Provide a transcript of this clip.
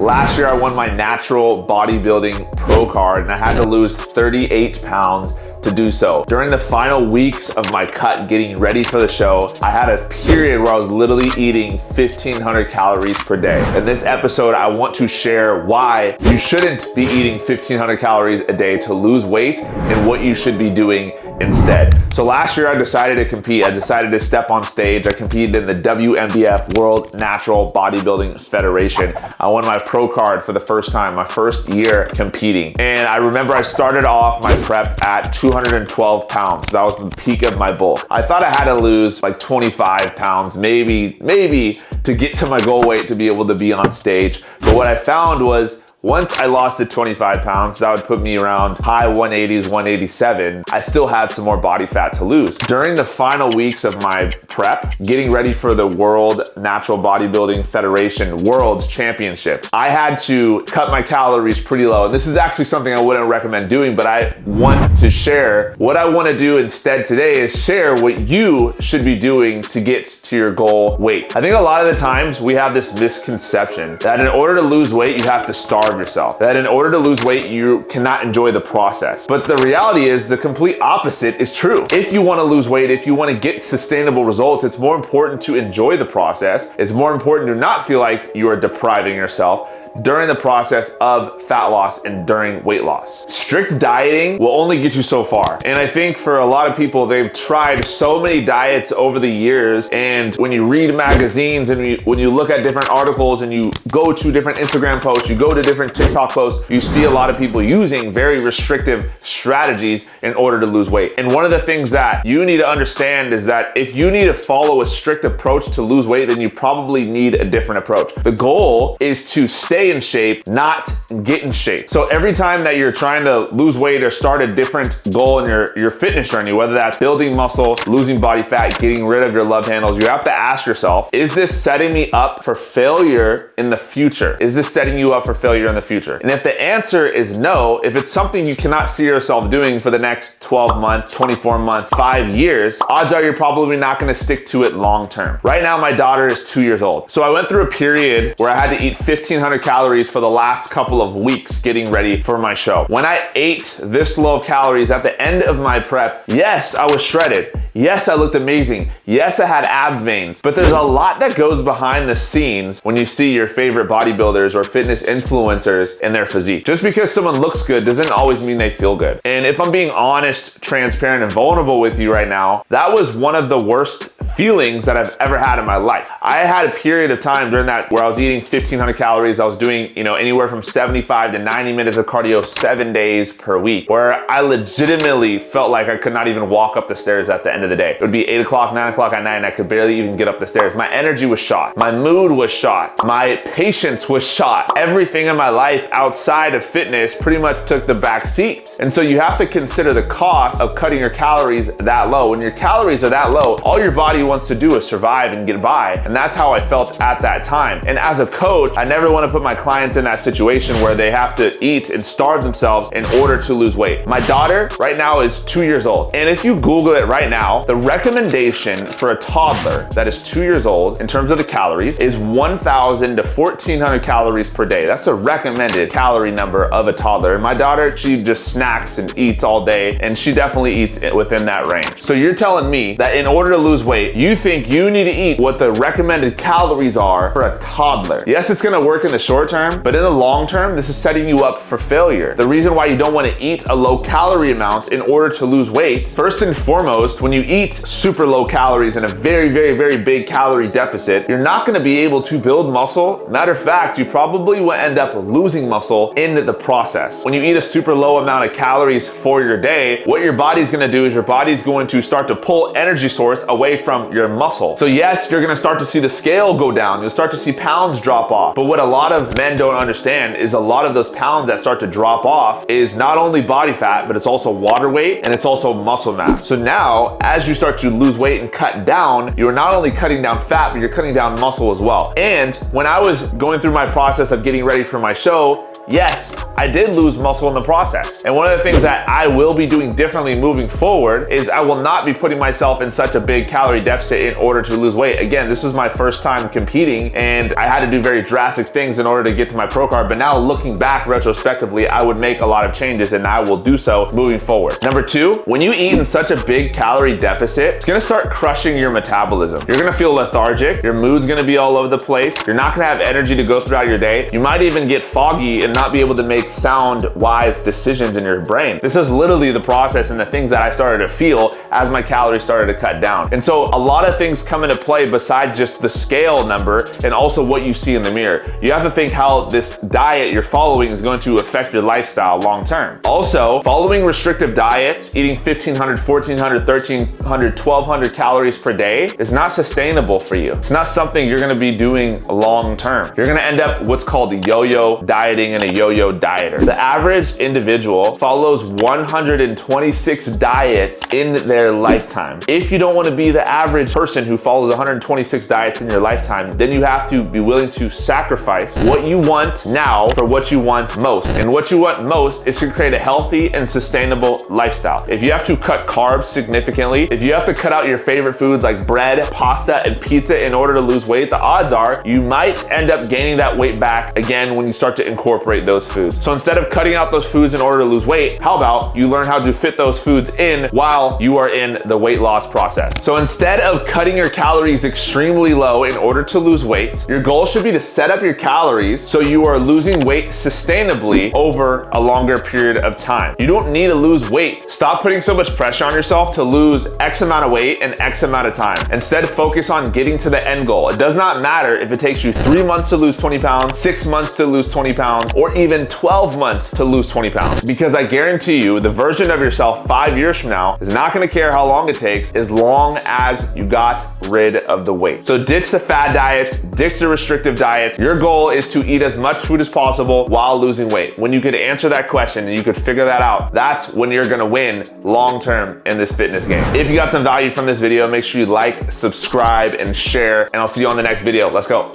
Last year, I won my natural bodybuilding pro card and I had to lose 38 pounds to do so. During the final weeks of my cut getting ready for the show, I had a period where I was literally eating 1,500 calories per day. In this episode, I want to share why you shouldn't be eating 1,500 calories a day to lose weight and what you should be doing instead. So last year I decided to compete. I decided to step on stage. I competed in the WMBF World Natural Bodybuilding Federation. I won my pro card for the first time, my first year competing. And I remember I started off my prep at 212 pounds. That was the peak of my bulk. I thought I had to lose like 25 pounds, maybe to get to my goal weight to be able to be on stage. But what I found was once I lost the 25 pounds, that would put me around high 180s, 187. I still had some more body fat to lose. During the final weeks of my prep, getting ready for the World Natural Bodybuilding Federation World's Championship, I had to cut my calories pretty low. And this is actually something I wouldn't recommend doing, but I want to share. What I want to do instead today is share what you should be doing to get to your goal weight. I think a lot of the times we have this misconception that in order to lose weight, you have to starve yourself. That in order to lose weight, you cannot enjoy the process. But the reality is the complete opposite is true. If you want to lose weight, if you want to get sustainable results, it's more important to enjoy the process. It's more important to not feel like you are depriving yourself during the process of fat loss and during weight loss. Strict dieting will only get you so far. And I think for a lot of people, they've tried so many diets over the years. And when you read magazines and when you look at different articles and you go to different Instagram posts, you go to different TikTok posts, you see a lot of people using very restrictive strategies in order to lose weight. And one of the things that you need to understand is that if you need to follow a strict approach to lose weight, then you probably need a different approach. The goal is to stay in shape, not get in shape. So every time that you're trying to lose weight or start a different goal in your fitness journey, whether that's building muscle, losing body fat, getting rid of your love handles, you have to ask yourself, is this setting me up for failure in the future? Is this setting you up for failure in the future? And if the answer is no, if it's something you cannot see yourself doing for the next 12 months, 24 months, 5 years, odds are you're probably not gonna stick to it long term. Right now, my daughter is 2 years old. So I went through a period where I had to eat 1,500 calories for the last couple of weeks getting ready for my show. When I ate this low of calories at the end of my prep, yes, I was shredded. Yes, I looked amazing. Yes, I had ab veins, but there's a lot that goes behind the scenes when you see your favorite bodybuilders or fitness influencers in their physique. Just because someone looks good doesn't always mean they feel good. And if I'm being honest, transparent, and vulnerable with you right now, that was one of the worst feelings that I've ever had in my life. I had a period of time during that where I was eating 1,500 calories. I was doing, anywhere from 75 to 90 minutes of cardio 7 days per week, where I legitimately felt like I could not even walk up the stairs at the end of the day. It would be 8 o'clock, 9 o'clock at night, and I could barely even get up the stairs. My energy was shot. My mood was shot. My patience was shot. Everything in my life outside of fitness pretty much took the back seat. And so you have to consider the cost of cutting your calories that low. When your calories are that low, all your body wants to do is survive and get by. And that's how I felt at that time. And as a coach, I never want to put my clients in that situation where they have to eat and starve themselves in order to lose weight. My daughter right now is 2 years old. And if you Google it right now, the recommendation for a toddler that is 2 years old in terms of the calories is 1,000 to 1,400 calories per day. That's a recommended calorie number of a toddler. And my daughter, she just snacks and eats all day, and she definitely eats within that range. So you're telling me that in order to lose weight, you think you need to eat what the recommended calories are for a toddler. Yes, it's gonna work in the short term, but in the long term, this is setting you up for failure. The reason why you don't wanna eat a low calorie amount in order to lose weight, first and foremost, when you eat super low calories in a very, very, very big calorie deficit, you're not gonna be able to build muscle. Matter of fact, you probably will end up losing muscle in the process. When you eat a super low amount of calories for your day, what your body's gonna do is your body's going to start to pull energy source away from your muscle. So yes, you're gonna start to see the scale go down. You'll start to see pounds drop off. But what a lot of men don't understand is a lot of those pounds that start to drop off is not only body fat, but it's also water weight and it's also muscle mass. So now, as you start to lose weight and cut down, you're not only cutting down fat, but you're cutting down muscle as well. And when I was going through my process of getting ready for my show, yes, I did lose muscle in the process. And one of the things that I will be doing differently moving forward is I will not be putting myself in such a big calorie deficit in order to lose weight. Again, this was my first time competing and I had to do very drastic things in order to get to my pro card. But now looking back retrospectively, I would make a lot of changes and I will do so moving forward. Number two, when you eat in such a big calorie deficit, it's gonna start crushing your metabolism. You're gonna feel lethargic, your mood's gonna be all over the place, you're not gonna have energy to go throughout your day, you might even get foggy and not be able to make sound, wise decisions in your brain. This is literally the process and the things that I started to feel as my calories started to cut down. And so a lot of things come into play besides just the scale number and also what you see in the mirror. You have to think how this diet you're following is going to affect your lifestyle long term. Also, following restrictive diets, eating 1,500, 1,400, 1,300, 1,200 calories per day is not sustainable for you. It's not something you're gonna be doing long term. You're gonna end up what's called yo-yo dieting and a yo-yo dieter. The average individual follows 126 diets in their lifetime. If you don't want to be the average person who follows 126 diets in your lifetime, then you have to be willing to sacrifice what you want now for what you want most. And what you want most is to create a healthy and sustainable lifestyle. If you have to cut carbs significantly, if you have to cut out your favorite foods like bread, pasta, and pizza in order to lose weight, the odds are you might end up gaining that weight back again when you start to incorporate those foods. So instead of cutting out those foods in order to lose weight, how about you learn how to fit those foods in while you are in the weight loss process? So instead of cutting your calories extremely low in order to lose weight, your goal should be to set up your calories so you are losing weight sustainably over a longer period of time. You don't need to lose weight. Stop putting so much pressure on yourself to lose X amount of weight in X amount of time. Instead, focus on getting to the end goal. It does not matter if it takes you 3 months to lose 20 pounds, 6 months to lose 20 pounds, or even 12 months to lose 20 pounds. Because I guarantee you, the version of yourself 5 years from now is not gonna care how long it takes as long as you got rid of the weight. So ditch the fad diets, ditch the restrictive diets. Your goal is to eat as much food as possible while losing weight. When you could answer that question and you could figure that out, that's when you're gonna win long-term in this fitness game. If you got some value from this video, make sure you like, subscribe, and share, and I'll see you on the next video. Let's go.